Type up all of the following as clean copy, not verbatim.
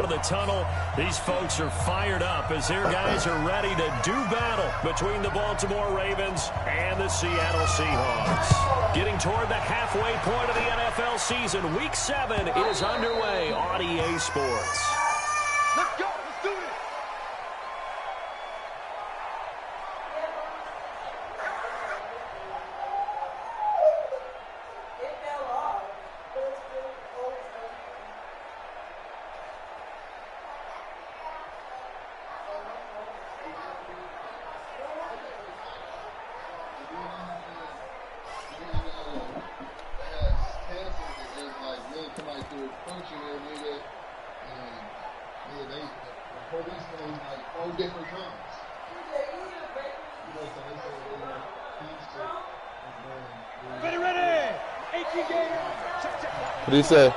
out of the tunnel. These folks are fired up as their guys are ready to do battle between the Baltimore Ravens and the Seattle Seahawks. Getting toward the halfway point of the NFL season, Week 7 is underway on EA Sports. Let's go. Let's do it. What do you say?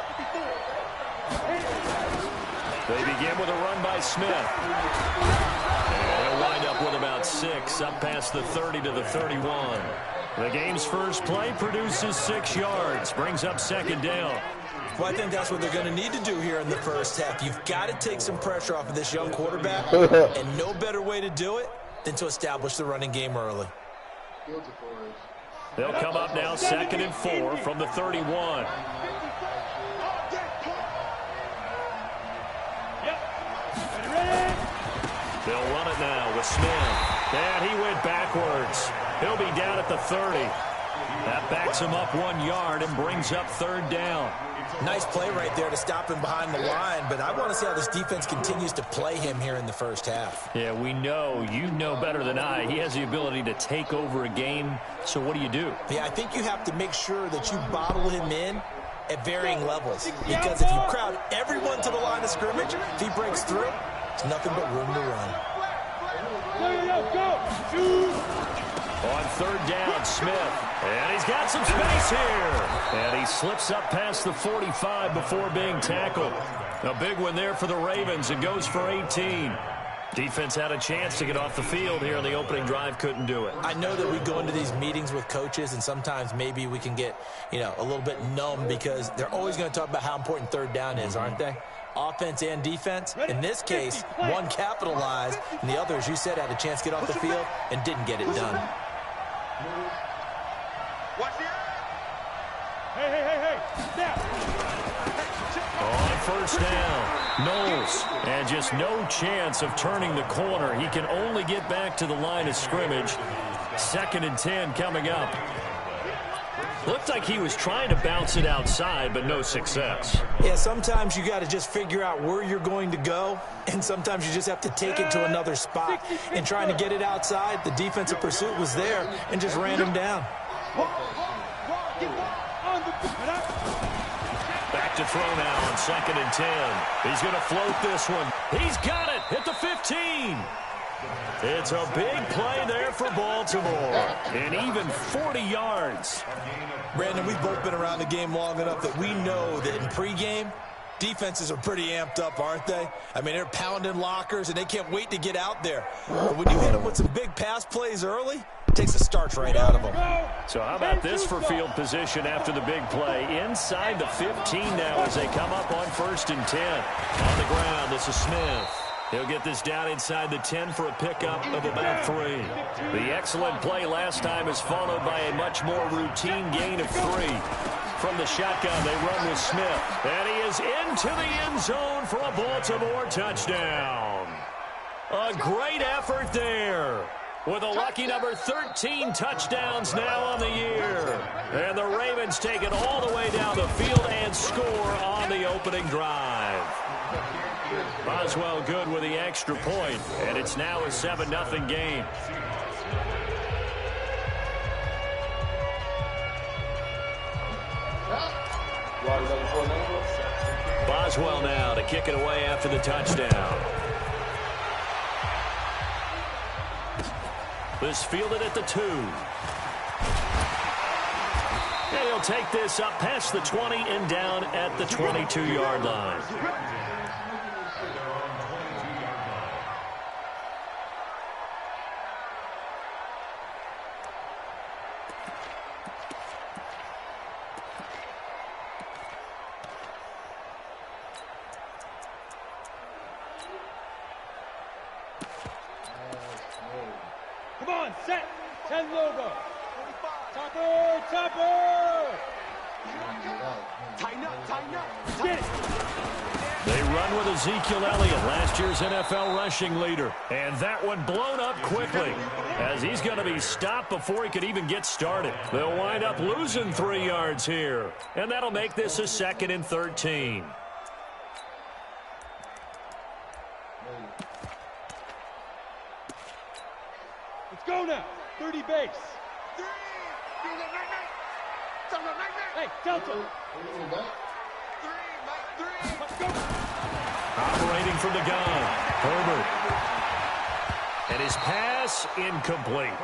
They begin with a run by Smith. And they'll wind up with about 6, up past the 30 to the 31. The game's first play produces 6 yards, brings up second down. Well, I think that's what they're going to need to do here in the first half. You've got to take some pressure off of this young quarterback, and no better way to do it than to establish the running game early. They'll come up now 2nd and 4 from the 31. They'll run it now with Smith. And he went backwards. He'll be down at the 30. That backs him up 1 yard and brings up 3rd down. Nice play right there to stop him behind the line, but I want to see how this defense continues to play him here in the first half. Yeah, we know. You know better than I. He has the ability to take over a game. So what do you do? Yeah, I think you have to make sure that you bottle him in at varying levels, because if you crowd everyone to the line of scrimmage, if he breaks through, it's nothing but room to run. On 3rd down, Smith. And he's got some space here. And he slips up past the 45 before being tackled. A big one there for the Ravens. It goes for 18. Defense had a chance to get off the field here in the opening drive. Couldn't do it. I know that we go into these meetings with coaches, and sometimes maybe we can get, a little bit numb because they're always going to talk about how important 3rd down is, aren't they? Offense and defense. In this case, one capitalized, and the other, as you said, had a chance to get off the field and didn't get it done. Hey. Snap. On 1st down, Knowles. And just no chance of turning the corner. He can only get back to the line of scrimmage. 2nd and 10 coming up. Looked like he was trying to bounce it outside, but no success. Yeah, sometimes you got to just figure out where you're going to go, and sometimes you just have to take it to another spot. And trying to get it outside, the defensive pursuit was there and just ran him down. Back to throw now on 2nd and 10. He's going to float this one. He's got it at the 15. It's a big play there for Baltimore. And even 40 yards. Brandon, we've both been around the game long enough that we know that in pregame, defenses are pretty amped up, aren't they? I mean, they're pounding lockers, and they can't wait to get out there. But when you hit them with some big pass plays early, it takes the starch right out of them. So how about this for field position after the big play? Inside the 15 now as they come up on 1st and 10. On the ground, this is Smith. He'll get this down inside the 10 for a pickup of about 3. The excellent play last time is followed by a much more routine gain of 3. From the shotgun, they run with Smith. And he is into the end zone for a Baltimore touchdown. A great effort there. With a lucky number 13 touchdowns now on the year. And the Ravens take it all the way down the field and score on the opening drive. Boswell good with the extra point, and it's now a 7-0 game. Boswell now to kick it away after the touchdown. This fielded at the 2. And he'll take this up past the 20 and down at the 22-yard line. Come on, set. 10 logo. Topper, topper. Tighten up. Get it. They run with Ezekiel Elliott, last year's NFL rushing leader. And that one blown up quickly, as he's going to be stopped before he could even get started. They'll wind up losing 3 yards here. And that'll make this a 2nd and 13. Let's go now. 30 base. Hey, Delta. Let's go. Operating from the gun, Herbert. And his pass incomplete.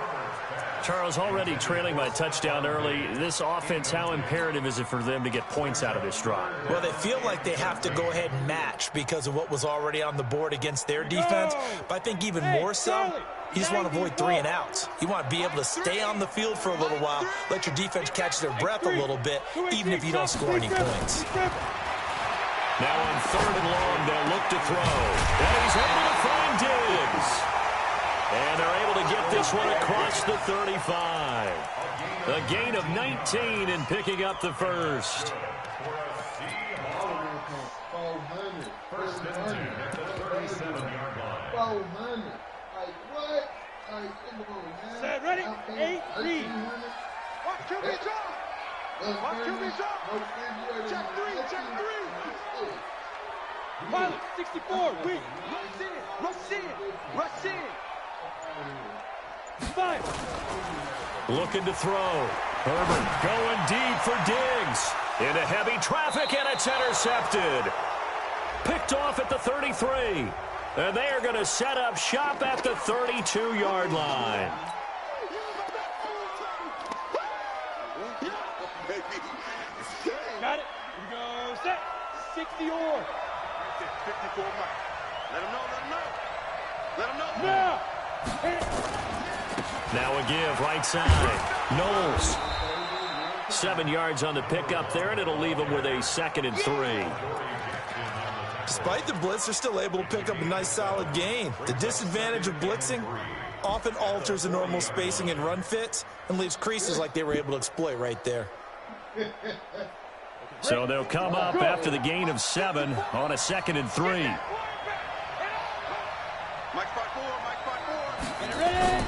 Charles, already trailing by a touchdown early. This offense, how imperative is it for them to get points out of this drive? Well, they feel like they have to go ahead and match because of what was already on the board against their defense. But I think even more so, you just want to avoid 3 and outs. You want to be able to stay on the field for a little while, let your defense catch their breath a little bit, even if you don't score any points. Now on 3rd and long, they'll look to throw. And he's able to find Diggs. And they're able to get this one across the 35. A gain of 19 and picking up the first. First and 10 at the 37-yard line. 400. Like what? Set, ready? 8, read. Watch QB drop. Watch QB drop. Check 3. Pilot, 64, wait. Rush in. 5. Looking to throw. Herbert going deep for Diggs. Into heavy traffic, and it's intercepted. Picked off at the 33. And they are going to set up shop at the 32-yard line. Got it. Here we go. Set. 60 or. 54 Mike. Let him know. Now. Now a give right side. Knowles. 7 yards on the pickup there, and it'll leave them with a 2nd and 3. Despite the blitz, they're still able to pick up a nice solid gain. The disadvantage of blitzing often alters the normal spacing and run fits and leaves creases like they were able to exploit right there. So they'll come up after the gain of 7 on a 2nd and 3. Mike spot 4. Get it ready.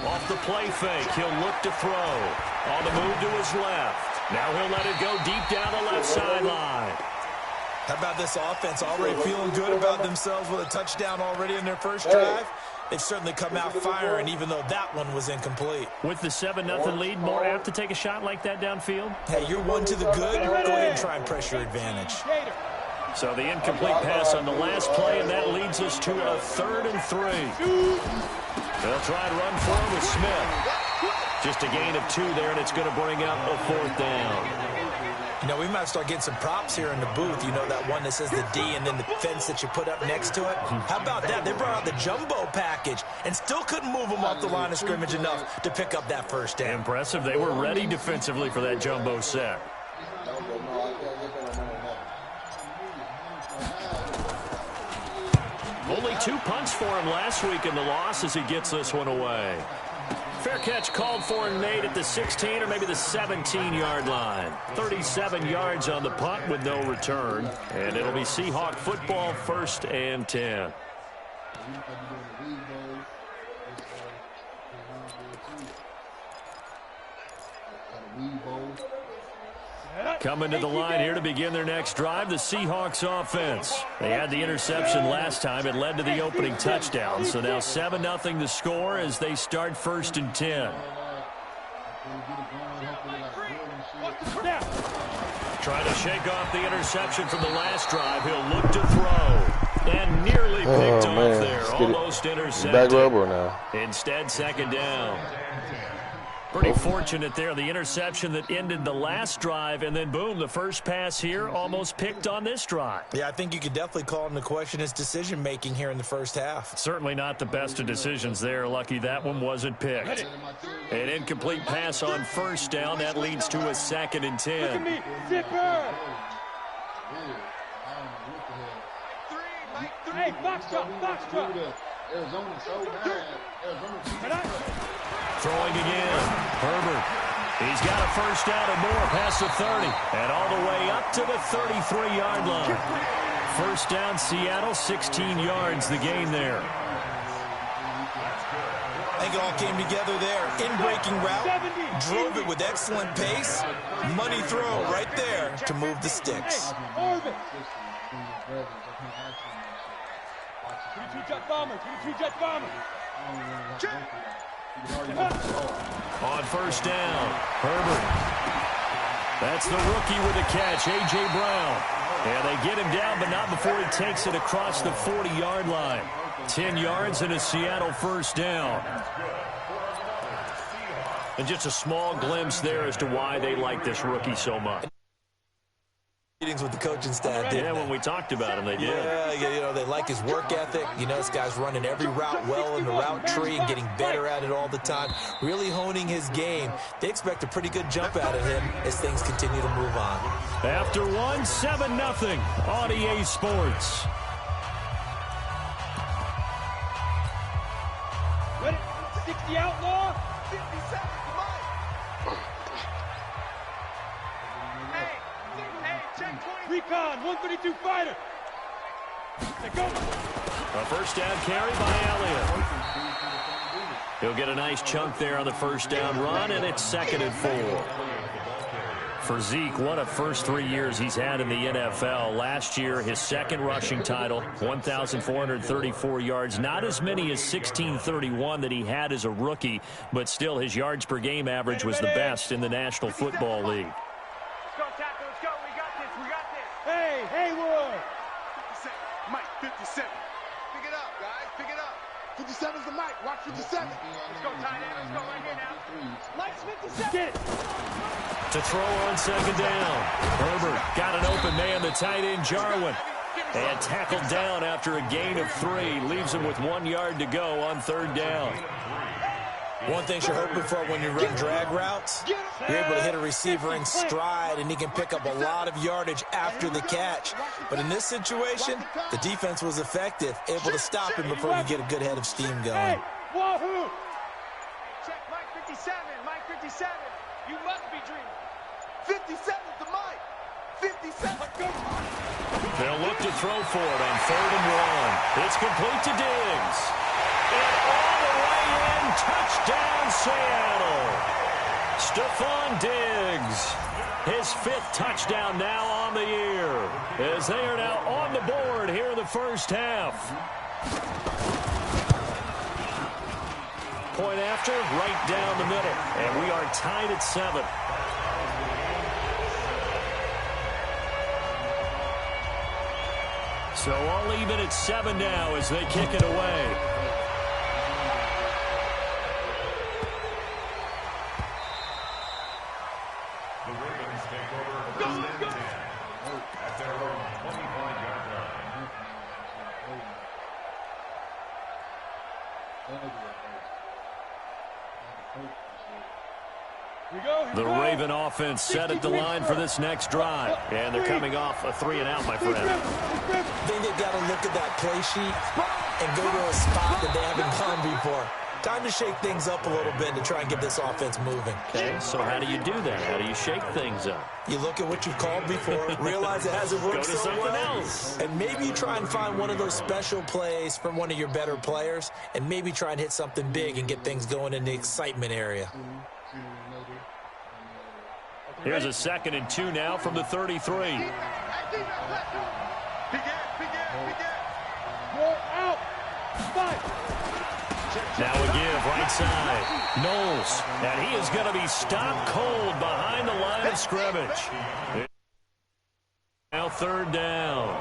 Off the play fake, he'll look to throw. On the move to his left. Now he'll let it go deep down the left sideline. How about this offense already feeling good about themselves with a touchdown already in their first drive? They've certainly come out firing, even though that one was incomplete. With the 7-0 lead, more apt to take a shot like that downfield? Hey, you're one to the good. Go ahead and try and press your advantage. So the incomplete pass on the last play, and that leads us to a 3rd and 3. They'll try and run forward with Smith. Just a gain of 2 there, and it's going to bring up a 4th down. You know, we might start getting some props here in the booth. You know, that one that says the D and then the fence that you put up next to it? How about that? They brought out the jumbo package and still couldn't move them off the line of scrimmage enough to pick up that first down. Impressive. They were ready defensively for that jumbo set. Only 2 punts for him last week in the loss as he gets this one away. Fair catch called for and made at the 16 or maybe the 17-yard line. 37 yards on the punt with no return. And it'll be Seahawk football, 1st and 10. Coming to the line here to begin their next drive, the Seahawks offense. They had the interception last time. It led to the opening touchdown. So now 7-0 the score as they start 1st and 10. Trying to shake off the interception from the last drive. He'll look to throw. And nearly picked off there. Almost intercepted. Back rubber now. Instead, 2nd down. Pretty fortunate there, the interception that ended the last drive, and then boom, the first pass here almost picked on this drive. Yeah, I think you could definitely call into question his decision-making here in the first half. Certainly not the best of decisions there. Lucky that one wasn't picked. An incomplete pass on 1st down. That leads to a 2nd and 10. Zipper. Hey, box drop. Arizona so bad. Arizona. Throwing again. Herbert. He's got a first down and more past the 30. And all the way up to the 33-yard line. First down, Seattle, 16 yards the gain there. I think it all came together there. In-breaking route, drove it with excellent pace. Money throw right there to move the sticks. 22-jet bomber, 22-jet bomber. On first down, Herbert. That's the rookie with the catch, A.J. Brown. And they get him down, but not before he takes it across the 40-yard line. 10 yards and a Seattle first down. And just a small glimpse there as to why they like this rookie so much. Meetings with the coaching staff, didn't they? When we talked about him, they did. Yeah, they like his work ethic. You know, this guy's running every route well in the route tree and getting better at it all the time, really honing his game. They expect a pretty good jump out of him as things continue to move on. After 7-0 on EA Sports. Ready? 60 outlaw. 57 to Mike. Hey, check 20. Recon, 132 fighter. Let's go. A first down carry by Elliott. He'll get a nice chunk there on the first down run, and it's 2nd and 4. For Zeke, what a first 3 years he's had in the NFL. Last year, his second rushing title, 1,434 yards. Not as many as 1,631 that he had as a rookie, but still his yards per game average was the best in the National Football League. Let's go, tackle. Let's go. We got this. We got this. Hey, Haywood. 57. Mike, 57. Pick it up, guys. Pick it up. 57's the Mike. Watch 57. Let's go, tight end. Let's go right here now. Mike's 57. Get it. To throw on 2nd down. Herbert got an open man, the tight end, Jarwin. And tackled down after a gain of 3. Leaves him with 1 yard to go on 3rd down. One thing you're hoping for when you run drag routes, you're able to hit a receiver in stride, and he can pick up a lot of yardage after the catch. But in this situation, the defense was effective, able to stop him before you get a good head of steam going. Hey, wahoo. Check Mike 57. Mike 57. You must be dreaming. 57's the Mike. 57. Let's go. They'll look to throw for it on 3rd and 1. It's complete to Diggs. And all the way in, touchdown Seattle. Stephon Diggs, his 5th touchdown now on the year, as they are now on the board here in the first half. Point after, right down the middle, and we are tied at 7. So all even at 7 now as they kick it away. The Ravens take over first and 10 at their own 25-yard line. The Raven offense set at the line for this next drive. And they're coming off a 3-and-out, my friend. I think they've got to look at that play sheet and go to a spot that they haven't gone before. Time to shake things up a little bit to try and get this offense moving. Okay, so how do you do that? How do you shake things up? You look at what you've called before, realize it hasn't worked Go to so something well, else. and maybe you try and find one of those special plays from one of your better players, and maybe try and hit something big and get things going in the excitement area. Here's a 2nd and 2 now from the 33. Big ass. You're out. 5. Now a give, right side. Knowles, and he is going to be stopped cold behind the line of scrimmage. Now 3rd down.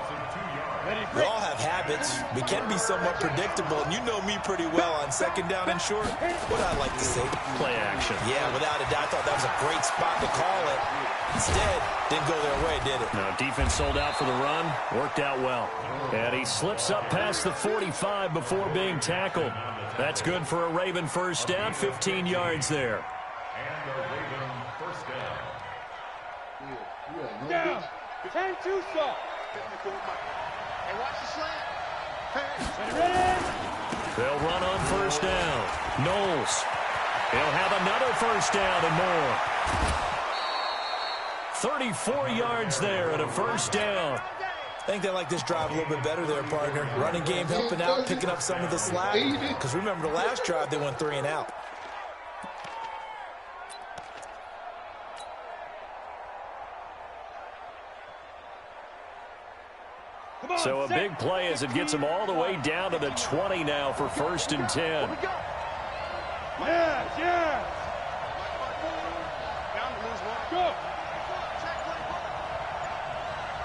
We all have habits. We can be somewhat predictable, and you know me pretty well on 2nd down and short. What I'd like to see. Play action. Yeah, without a doubt, I thought that was a great spot to call it. Instead, didn't go their way, did it? No, defense sold out for the run. Worked out well. And he slips up past the 45 before being tackled. That's good for a Raven first down, 15 yards there. And a Raven first down. Down. 10-2 saw. 54 Mike. Hey, watch the slant. Hey. Ready? They'll run on first down. Knowles. He'll have another first down and more. 34 yards there and a first down. I think they like this drive a little bit better there, partner. Running game helping out, picking up some of the slack. Because remember the last drive, they went 3 and out. So a big play as it gets them all the way down to the 20 now for first and 10. Yes, yes. Go.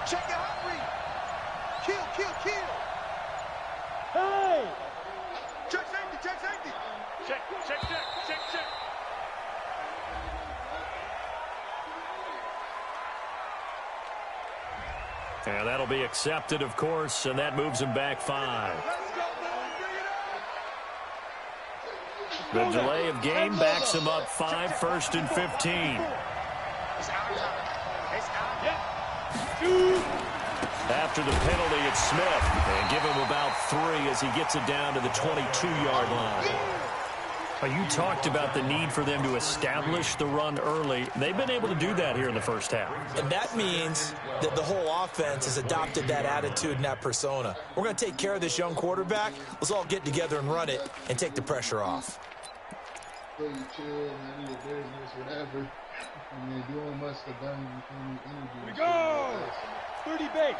Check it out, Reed. Kill. Hey. Check safety. Check. And that'll be accepted, of course, and that moves him back 5. The delay of game backs him up 5, first and 15. After the penalty, it's Smith. And give him about 3 as he gets it down to the 22-yard line. You talked about the need for them to establish the run early. They've been able to do that here in the first half. And that means that the whole offense has adopted that attitude and that persona. We're going to take care of this young quarterback. Let's all get together and run it and take the pressure off. Play chill, man, your business, whatever. And then doing must have done We go. 30 base.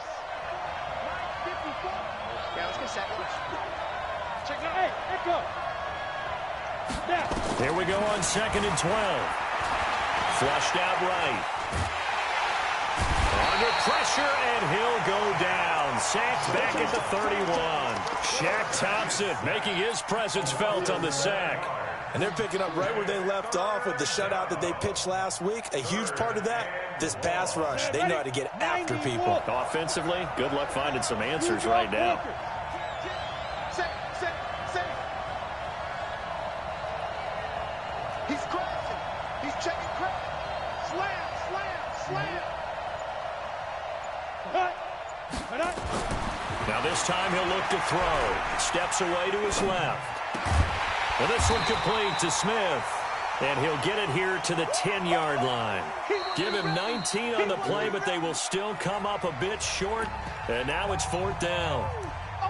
Yeah, let's get set. Check it out. Hey, echo. Now. Here we go on 2nd and 12. Flushed out right. Under pressure, and he'll go down. Sacked back at the 31. Shaq Thompson making his presence felt on the sack. And they're picking up right where they left off with the shutout that they pitched last week. A huge part of that, this pass rush. They know how to get after people. Offensively, good luck finding some answers right now. Set. He's crashing. He's checking crash. Slam. Now this time he'll look to throw. Steps away to his left. Well, this one complete to Smith. And he'll get it here to the 10-yard line. Give him 19 on the play, but they will still come up a bit short. And now it's 4th down.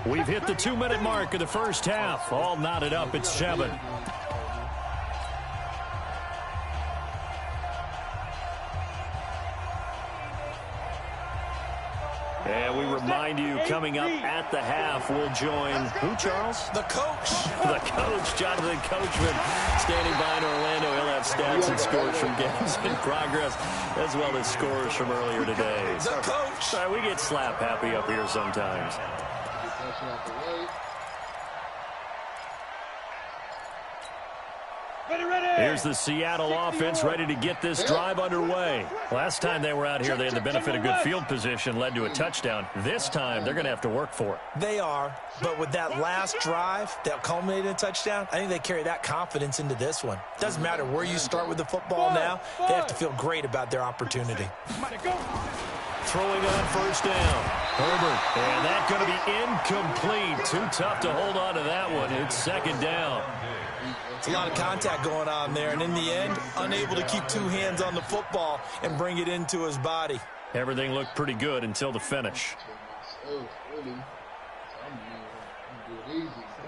We've hit the 2-minute mark of the first half. All knotted up at 7. And we remind you, coming up at the half, we'll join who, Charles? The coach. The coach, Jonathan Coachman, standing by in Orlando. He'll have stats and scores from games in progress, as well as scores from earlier today. The coach. We get slap happy up here sometimes. Here's the Seattle offense ready to get this drive underway. Last time they were out here, they had the benefit of good field position, led to a touchdown. This time, they're going to have to work for it. They are, but with that last drive that culminated in a touchdown, I think they carry that confidence into this one. Doesn't matter where you start with the football now, they have to feel great about their opportunity. Throwing on first down. Herbert, and that's going to be incomplete. Too tough to hold on to that one. It's 2nd down. It's a lot of contact going on there, and in the end, unable to keep 2 hands on the football and bring it into his body. Everything looked pretty good until the finish.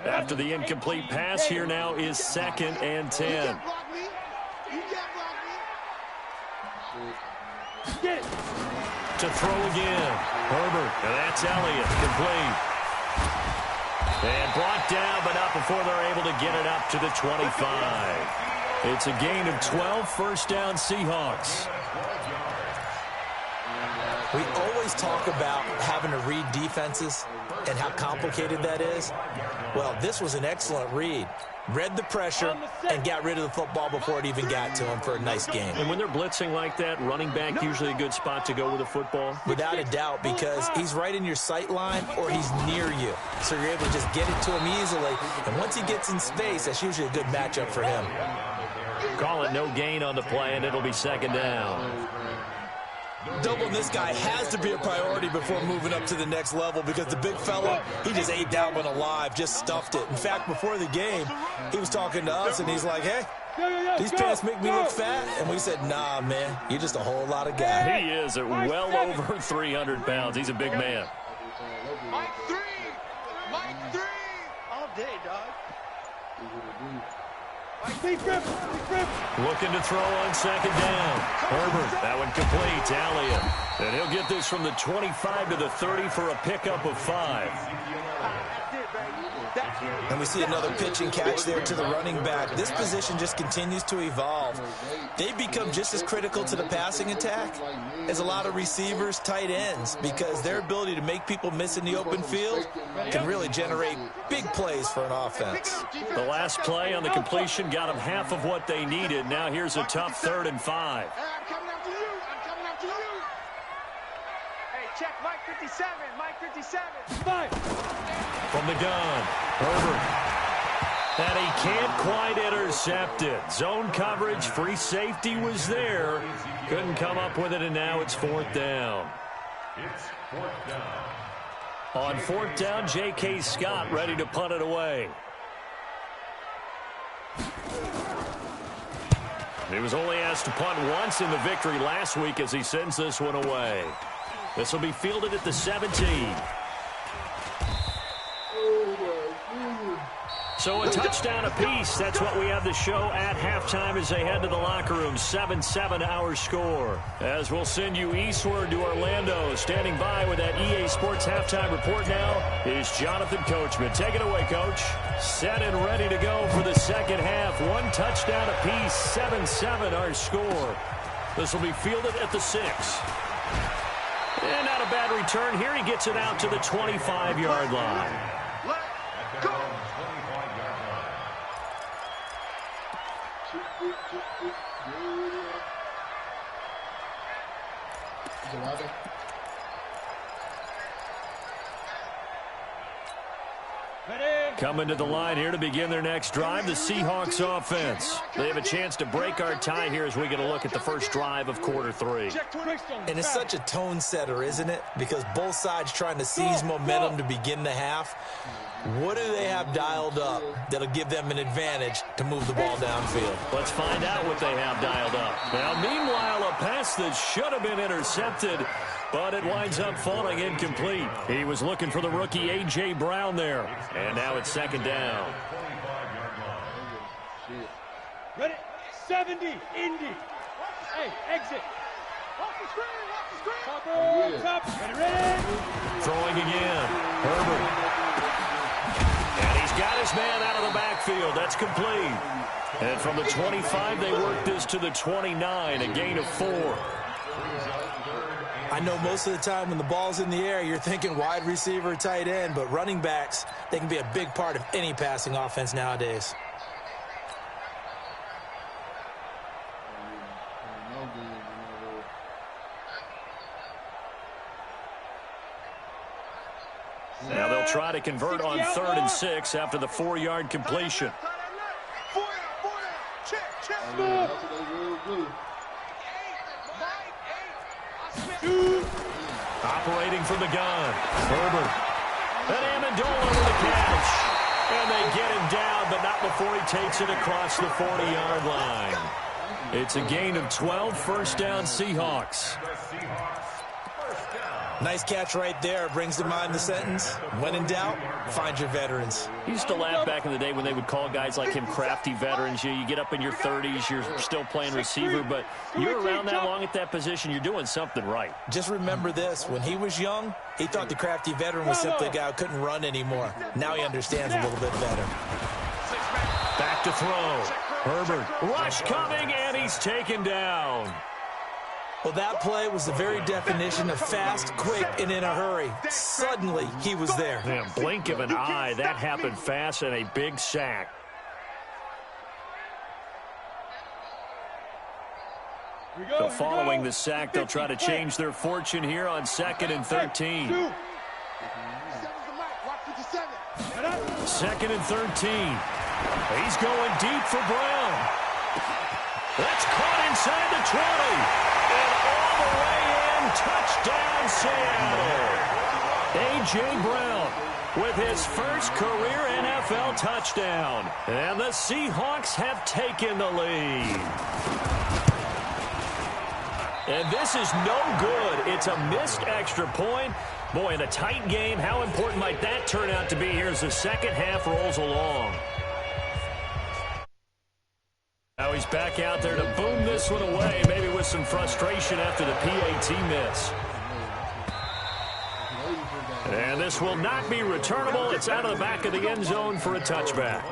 After the incomplete pass, here now is 2nd and 10. To throw again. Herbert, and that's Elliott, complete. And brought down, but not before they're able to get it up to the 25. It's a gain of 12, first down Seahawks. We always talk about having to read defenses and how complicated that is. Well, this was an excellent read. Read the pressure and got rid of the football before it even got to him for a nice game. And when they're blitzing like that, running back usually a good spot to go with the football? Without a doubt, because he's right in your sight line or he's near you. So you're able to just get it to him easily. And once he gets in space, that's usually a good matchup for him. Call it no gain on the play, and it'll be 2nd down. Doubling this guy has to be a priority before moving up to the next level because the big fella, he just ate that one alive, just stuffed it. In fact, before the game, he was talking to us, and he's like, hey, these pants make me look fat. And we said, nah, man, you're just a whole lot of guy. He is at well over 300 pounds. He's a big man. Mike 3. Mike 3. All day, dog. Looking to throw on second down. Herbert, that one complete. Elliott. And he'll get this from the 25 to the 30 for a pickup of 5. And we see another pitch and catch there to the running back. This position just continues to evolve. They become just as critical to the passing attack as a lot of receivers, tight ends, because their ability to make people miss in the open field can really generate big plays for an offense. The last play on the completion got them half of what they needed. Now here's a tough 3rd and 5. I'm coming after you. I'm coming after you. Hey, check Mike 57. Mike 57. From the gun, Herbert. And he can't quite intercept it. Zone coverage, free safety was there. Couldn't come up with it, and now it's 4th down. It's 4th down. On 4th down, J.K. Scott ready to punt it away. He was only asked to punt once in the victory last week as he sends this one away. This will be fielded at the 17. So a touchdown apiece. That's what we have the show at halftime as they head to the locker room. 7-7 our score. As we'll send you eastward to Orlando. Standing by with that EA Sports halftime report now is Jonathan Coachman. Take it away, Coach. Set and ready to go for the second half. 1 touchdown apiece. 7-7 our score. This will be fielded at the 6. And not a bad return here. He gets it out to the 25-yard line. Go. Coming to the line here to begin their next drive, the Seahawks offense. They have a chance to break our tie here as we get a look at the first drive of quarter 3. And it's such a tone setter, isn't it? Because both sides trying to seize momentum to begin the half. What do they have dialed up that'll give them an advantage to move the ball downfield? Let's find out what they have dialed up. Now, meanwhile, a pass that should have been intercepted, but it winds up falling incomplete. He was looking for the rookie A.J. Brown there. And now it's 2nd down. Ready? 70, Indy. Hey, exit. Off the screen, Top, ready? Throwing again. Herbert. And he's got his man out of the backfield. That's complete. And from the 25, they work this to the 29, a gain of 4. I know most of the time when the ball's in the air, you're thinking wide receiver, tight end, but running backs, they can be a big part of any passing offense nowadays. Now they'll try to convert on 3rd and 6 after the 4-yard completion. Operating from the gun. Herbert. And Amendola with the catch. And they get him down, but not before he takes it across the 40-yard line. It's a gain of 12, 1st down Seahawks. Nice catch right there. Brings to mind the sentence, when in doubt, find your veterans. He used to laugh back in the day when they would call guys like him crafty veterans. You get up in your 30s, you're still playing receiver, but you're around that long at that position, you're doing something right. Just remember this. When he was young, he thought the crafty veteran was simply a guy who couldn't run anymore. Now he understands a little bit better. Back to throw. Herbert. Rush coming, and he's taken down. Well, that play was the very definition of fast, quick, and in a hurry. Suddenly, he was there. Man, blink of an eye. That happened fast and a big sack. So following the sack, they'll try to change their fortune here on 2nd and 13. 2nd and 13. He's going deep for Brown. That's caught inside the 20. And all the way in. touchdown Seattle. A.J. Brown with his first career NFL touchdown. And the Seahawks have taken the lead. And this is no good. It's a missed extra point. Boy, in a tight game, how important might that turn out to be here as the second half rolls along? Now he's back out there to boom this one away, maybe with some frustration after the PAT miss. And this will not be returnable. It's out of the back of the end zone for a touchback.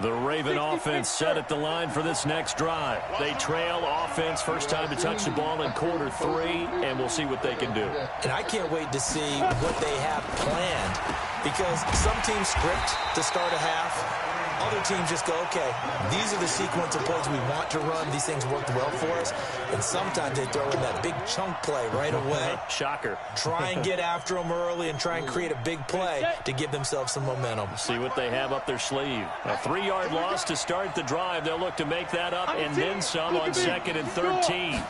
The Raven offense set at the line for this next drive. They trail offense, first time to touch the ball in quarter 3, and we'll see what they can do. And I can't wait to see what they have planned, because some teams script to start a half. Other teams just go, okay, these are the sequence of plays we want to run. These things worked well for us. And sometimes they throw in that big chunk play right away. Shocker. Try and get after them early and try and create a big play to give themselves some momentum. See what they have up their sleeve. A 3-yard loss to start the drive. They'll look to make that up and then some on 2nd and 13.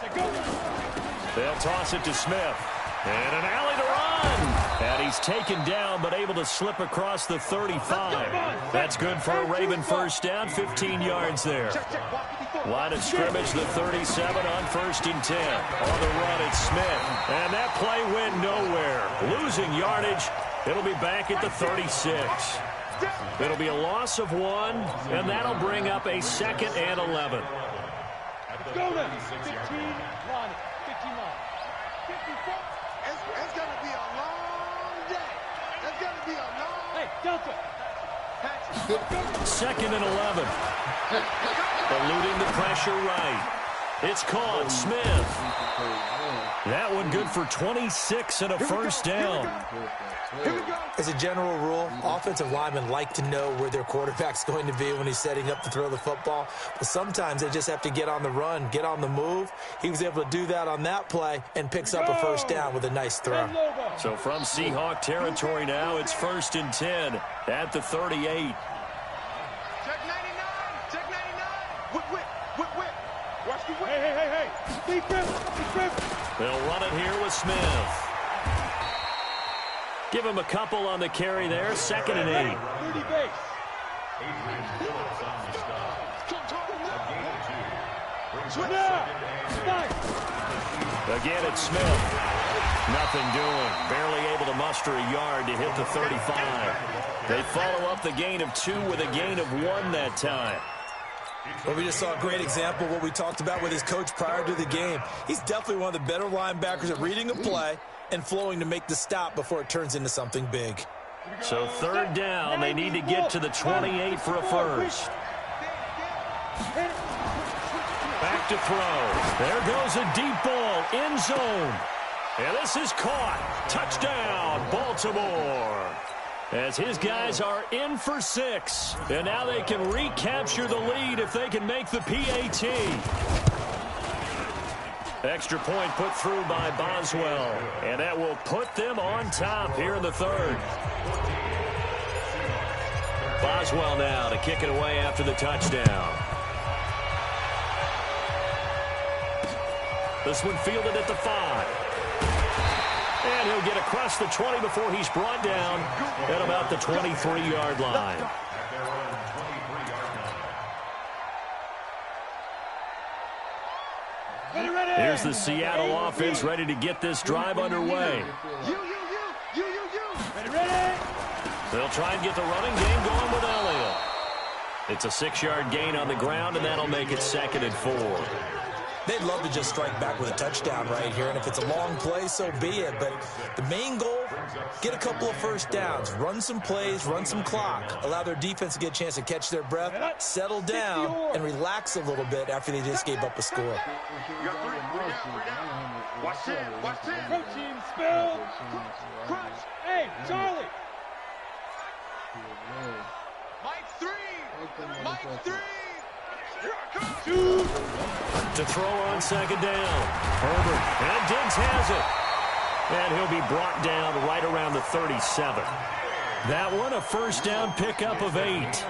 They'll toss it to Smith. And an alley to run. And he's taken down, but able to slip across the 35. That's good for a Raven first down, 15 yards there. Line of scrimmage, the 37 on 1st and 10. On the run, it's Smith. And that play went nowhere. Losing yardage. It'll be back at the 36. It'll be a loss of 1, and that'll bring up a 2nd and 11. Go now. 15 line. 15 line. 54. It's going to be a long day. It's going to be a long... Hey, Delta. 2nd and 11. Eluding the pressure right. It's caught. Smith. That one good for 26 and a first down. As a general rule, offensive linemen like to know where their quarterback's going to be when he's setting up to throw the football. But sometimes they just have to get on the run, get on the move. He was able to do that on that play and picks up a first down with a nice throw. So from Seahawk territory now, it's 1st and 10 at the 38. Check 99. Check 99. Whip. Watch the whip. Hey. Deep grip. They'll run it here with Smith. Give him a couple on the carry there. 2nd and 8. 30 base. Again, it's Smith. Nothing doing. Barely able to muster a yard to hit the 35. They follow up the gain of 2 with a gain of 1 that time. Well, we just saw a great example of what we talked about with his coach prior to the game. He's definitely one of the better linebackers at reading a play and flowing to make the stop before it turns into something big. So 3rd down, they need to get to the 28 for a first. Back to throw. There goes a deep ball, end zone. And this is caught. Touchdown, Baltimore. As his guys are in for 6. And now they can recapture the lead if they can make the PAT. Extra point put through by Boswell. And that will put them on top here in the 3rd. Boswell now to kick it away after the touchdown. This one fielded at the 5. And he'll get across the 20 before he's brought down at about the 23-yard line. Here's the Seattle offense ready to get this drive underway. They'll try and get the running game going with Elliott. It's a 6-yard gain on the ground, and that'll make it 2nd and 4. They'd love to just strike back with a touchdown right here, and if it's a long play, so be it. But the main goal, get a couple of first downs, run some plays, run some clock, allow their defense to get a chance to catch their breath, settle down, and relax a little bit after they just gave up a score. Watch 10. Pro team spill. Hey, Charlie. Mike 3. To throw on second down. Herbert. And Diggs has it. And he'll be brought down right around the 37. That one a first down pickup of 8.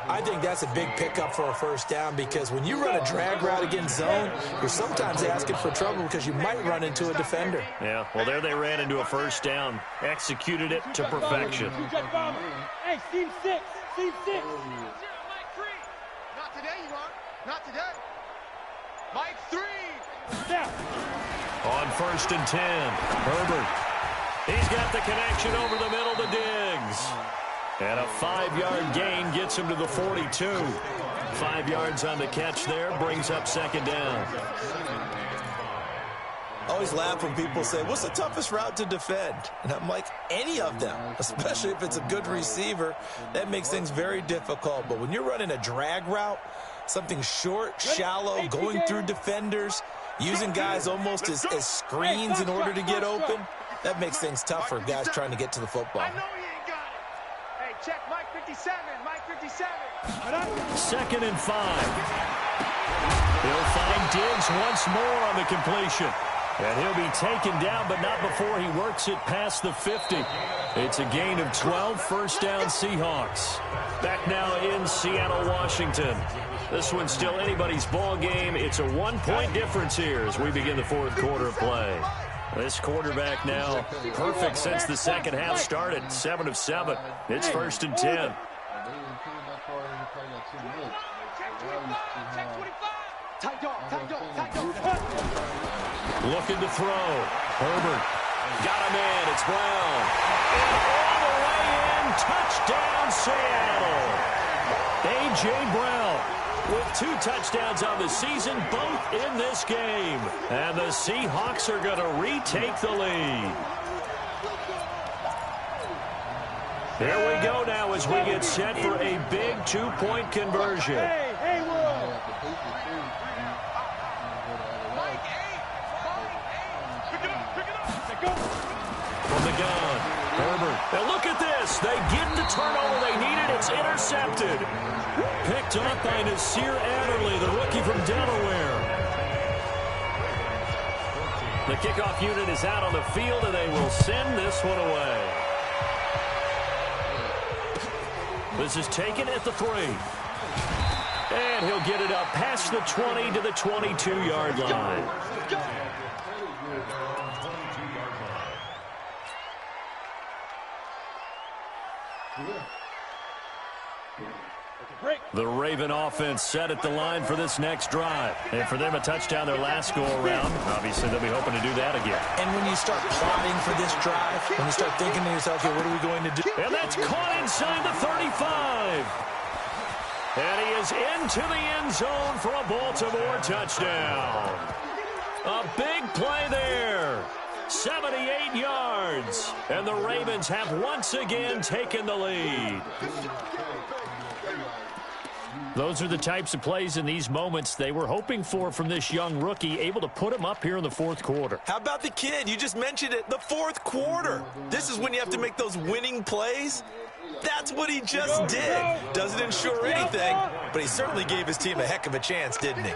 I think that's a big pickup for a first down because when you run a drag route against zone, you're sometimes asking for trouble because you might run into a defender. Yeah, well, there they ran into a first down. Executed it to perfection. Hey, seam 6. Seam 6. Not today, you won't. Not today. Mike 3. Down. On first and 10, Herbert. He's got the connection over the middle to Diggs. And a 5-yard gain gets him to the 42. 5 yards on the catch there, brings up second down. I always laugh when people say, what's the toughest route to defend? And I'm like, any of them, especially if it's a good receiver. That makes things very difficult. But when you're running a drag route, something short, shallow, going through defenders, using guys almost as screens in order to get open, that makes things tough for guys trying to get to the football. I know you ain't got it. Hey, check Mike 57. Mike 57. Second and 5. He'll find Diggs once more on the completion. And he'll be taken down, but not before he works it past the 50. It's a gain of 12, first down Seahawks. Back now in Seattle, Washington. This one's still anybody's ball game. It's a 1-point difference here as we begin the fourth quarter of play. This quarterback now perfect since the second half started. 7 of 7. It's first and 10. Looking to throw. Herbert. Got a man. It's Brown. And all the way in. Touchdown, Seattle. A.J. Brown with 2 touchdowns on the season, both in this game. And the Seahawks are going to retake the lead. There we go now as we get set for a big 2-point conversion. From the gun, Herbert. And look at this. They get the turnover they needed. It's intercepted. Picked up by Nasir Adderley, the rookie from Delaware. The kickoff unit is out on the field, and they will send this one away. This is taken at the 3. And he'll get it up past the 20 to the 22-yard line. The Raven offense set at the line for this next drive. And for them, a touchdown their last go-around. Obviously, they'll be hoping to do that again. And when you start plotting for this drive, when you start thinking to yourself, okay, what are we going to do? And that's caught inside the 35. And he is into the end zone for a Baltimore touchdown. A big play there. 78 yards. And the Ravens have once again taken the lead. Those are the types of plays in these moments they were hoping for from this young rookie, able to put him up here in the fourth quarter. How about the kid? You just mentioned it, the fourth quarter. This is when you have to make those winning plays. That's what he just did. Doesn't ensure anything, but he certainly gave his team a heck of a chance, didn't he?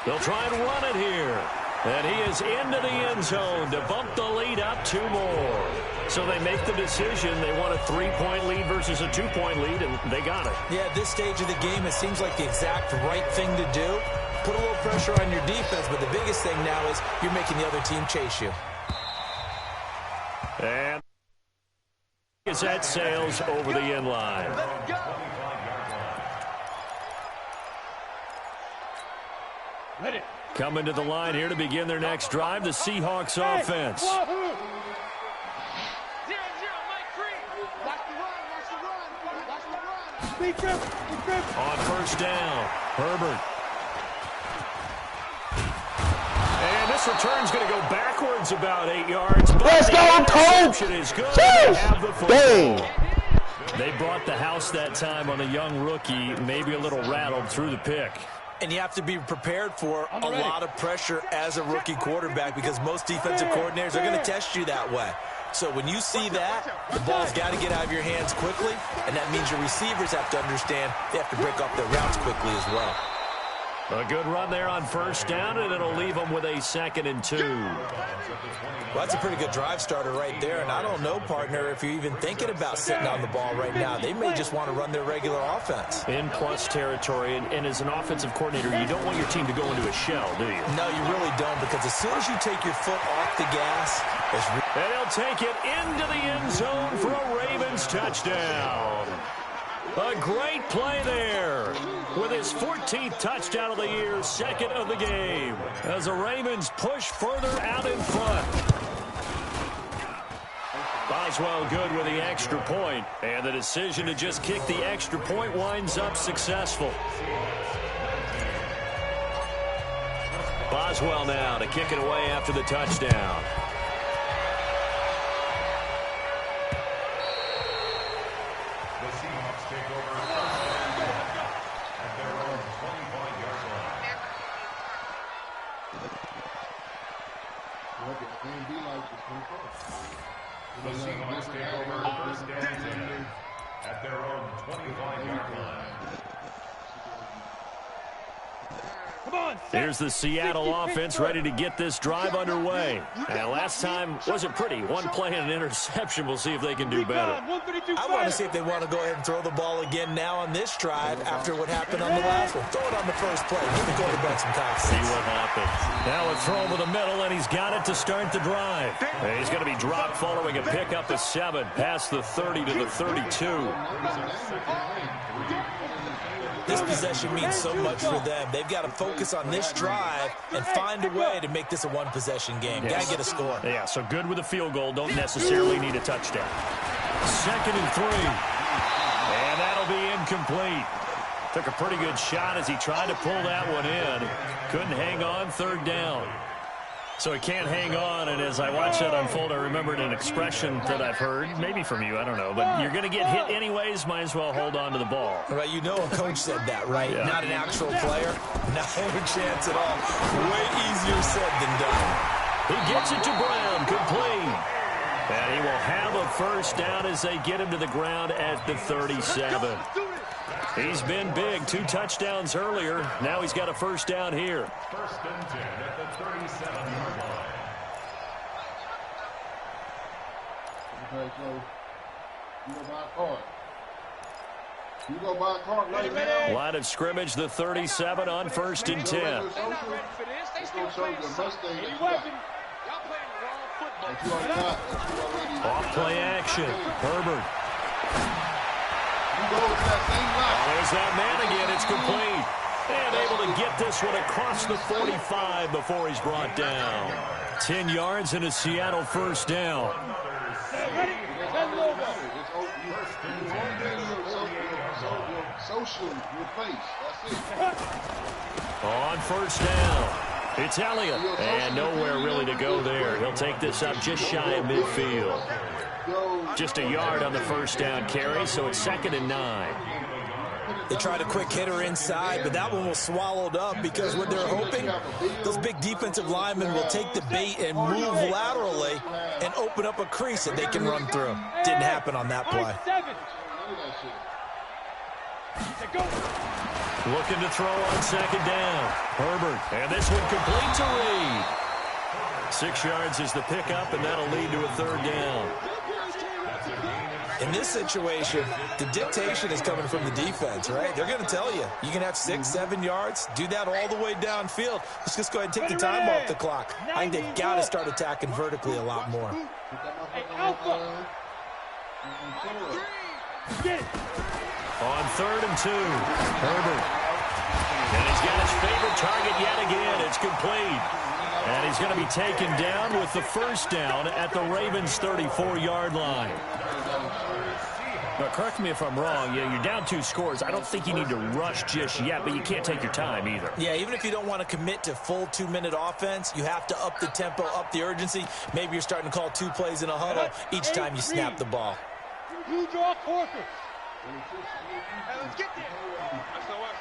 They'll try and run it here. And he is into the end zone to bump the lead up 2 more. So they make the decision. They want a 3-point lead versus a 2-point lead, and they got it. Yeah, at this stage of the game, it seems like the exact right thing to do. Put a little pressure on your defense, but the biggest thing now is you're making the other team chase you. And as that sails over the end line. Ready. Coming to the line here to begin their next drive, the Seahawks offense. On first down, Herbert. And this return's going to go backwards about 8 yards. Let's go, Coach! Is good. They have the football. They brought the house that time on the young rookie, maybe a little rattled through the pick. And you have to be prepared for a lot of pressure as a rookie quarterback because most defensive coordinators are going to test you that way. So when you see that, the ball's got to get out of your hands quickly, and that means your receivers have to understand they have to break off their routes quickly as well. A good run there on first down, and it'll leave them with a 2nd and 2. Well, that's a pretty good drive starter right there, and I don't know, partner, if you're even thinking about sitting on the ball right now. They may just want to run their regular offense. In plus territory, and as an offensive coordinator, you don't want your team to go into a shell, do you? No, you really don't, because as soon as you take your foot off the gas, and he'll take it into the end zone for a Ravens touchdown. A great play there with his 14th touchdown of the year, 2nd of the game, as the Ravens push further out in front. Boswell good with the extra point, and the decision to just kick the extra point winds up successful. Boswell now to kick it away after the touchdown. The Seahawks take over first and 10 at their own 25-yard line. Come on, here's the Seattle offense ready to get this drive underway. And last time wasn't pretty. One play and an interception. We'll see if they can do better. I want to see if they want to go ahead and throw the ball again now on this drive after what happened on the last one. Throw it on the first play. Give the quarterback some confidence. See what happens. Now a throw over the middle, and he's got it to start the drive. And he's going to be dropped following a pickup of 7 past the 30 to the 32. This possession means so much for them. They've got to focus on this drive and find a way to make this a one-possession game. Yes. Got to get a score. Yeah, so good with a field goal. Don't necessarily need a touchdown. 2nd and 3. And that'll be incomplete. Took a pretty good shot as he tried to pull that one in. Couldn't hang on, 3rd down. So he can't hang on, and as I watch that unfold, I remembered an expression that I've heard, maybe from you, I don't know, but you're going to get hit anyways, might as well hold on to the ball. Right, you know a coach said that, right? Yeah. Not an actual player. Not a chance at all. Way easier said than done. He gets it to Brown, complete. And he will have a first down as they get him to the ground at the 37. He's been big, 2 touchdowns earlier. Now he's got a first down here. First and 10 at the 37-yard line. Okay, so you go by a card. You go by a card right now. Line of scrimmage, the 37 on 1st and 10. They're not ready for this. They still show you the Mustang that you got. That you already got. That you already got. Off play action. Herbert. You go to that same line. There's that man again. It's complete. And able to get this one across the 45 before he's brought down. 10 yards and a Seattle first down. Social your face. That's it. On first down, it's Elliott. And nowhere really to go there. He'll take this up just shy of midfield. Just a yard on the first down carry, so it's 2nd and 9. They tried a quick hitter inside, but that one was swallowed up because what they're hoping, those big defensive linemen will take the bait and move laterally and open up a crease that they can run through. Didn't happen on that play. Looking to throw on 2nd down. Herbert, and this one complete to Reed. 6 yards is the pickup, and that'll lead to a 3rd down. In this situation, the dictation is coming from the defense, right? They're going to tell you, you can have 6, 7 yards, do that all the way downfield. Let's just go ahead and take the time off the clock. I think they've got to start attacking vertically a lot more. On 3rd and 2, Herbert. And he's got his favorite target yet again. It's complete. And he's going to be taken down with the first down at the Ravens' 34-yard line. But correct me if I'm wrong. Yeah, you're down 2 scores. I don't think you need to rush just yet, but you can't take your time either. Yeah, even if you don't want to commit to full 2-minute offense, you have to up the tempo, up the urgency. Maybe you're starting to call 2 plays in a huddle each time you snap the ball. You draw quarter. Hey, let's get there. SOS.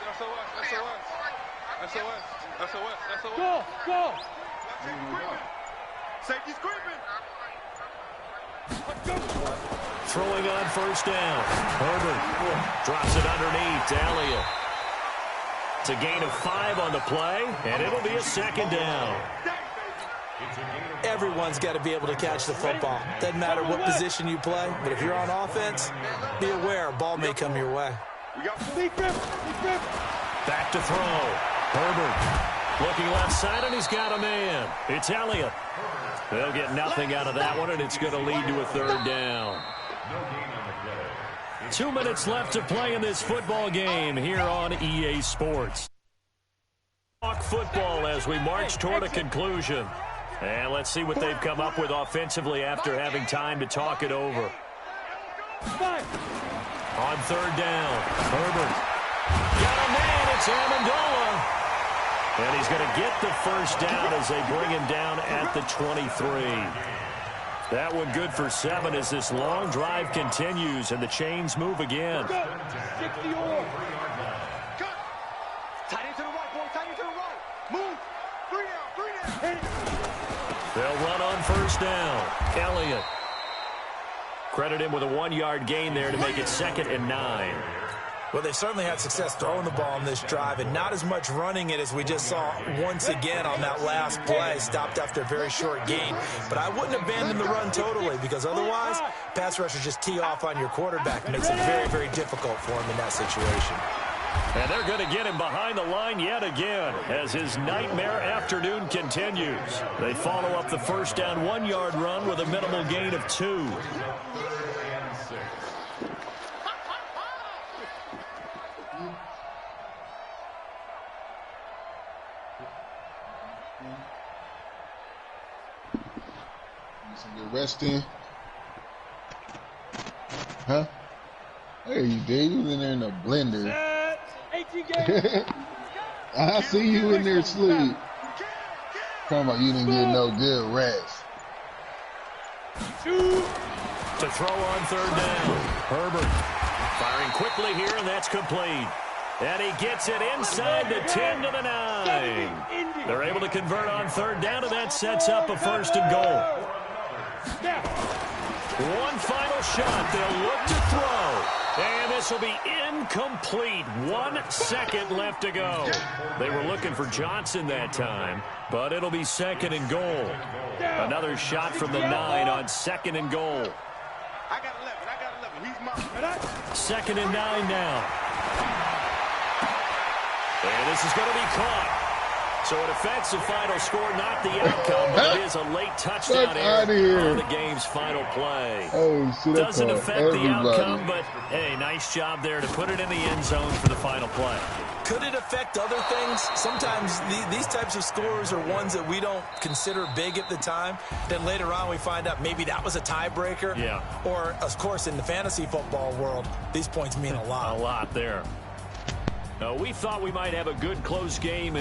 Go. Safety's creeping. Throwing on first down. Herbert drops it underneath to Elliott. It's a gain of 5 on the play, and it'll be a second down. Everyone's got to be able to catch the football. Doesn't matter what position you play, but if you're on offense, be aware a ball may come your way. Back to throw. Herbert looking left side, and he's got a man. It's Elliott. They'll get nothing out of that one, and it's going to lead to a third down. 2 minutes left to play in this football game here on EA Sports. Talk football as we march toward a conclusion. And let's see what they've come up with offensively after having time to talk it over. On third down, Herbert. Got a man, it's Amendola. And he's going to get the first down as they bring him down at the 23. That one good for 7 as this long drive continues and the chains move again. 60 or cut. Tight end to the right, boy. Tight end to the right. Move. 3 down. They'll run on first down. Elliott. Credit him with a 1-yard gain there to make it 2nd and 9. Well, they've certainly had success throwing the ball on this drive and not as much running it as we just saw once again on that last play. Stopped after a very short gain. But I wouldn't abandon the run totally because otherwise, pass rushers just tee off on your quarterback. It makes it very, very difficult for him in that situation. And they're going to get him behind the line yet again as his nightmare afternoon continues. They follow up the first down 1-yard run with a minimal gain of 2. Some good resting. Huh? There you did. You was in there in the blender. I see you in there sleep. Talking about you didn't get no good rest. To throw on third down. Herbert firing quickly here, and that's complete. And he gets it inside the 10 to the 9. They're able to convert on third down, and that sets up a 1st and goal. One final shot. They'll look to throw. And this will be incomplete. 1 second left to go. They were looking for Johnson that time, but it'll be 2nd and goal. Another shot from the 9 on 2nd and goal. I got 11. He's mine. 2nd and 9 now. And this is going to be caught. So it affects the final score, not the outcome, but it is a late touchdown error on the game's final play. Oh, shit, doesn't affect the outcome, but, hey, nice job there to put it in the end zone for the final play. Could it affect other things? Sometimes these types of scores are ones that we don't consider big at the time. Then later on we find out maybe that was a tiebreaker. Yeah. Or, of course, in the fantasy football world, these points mean a lot. A lot there. We thought we might have a good close game.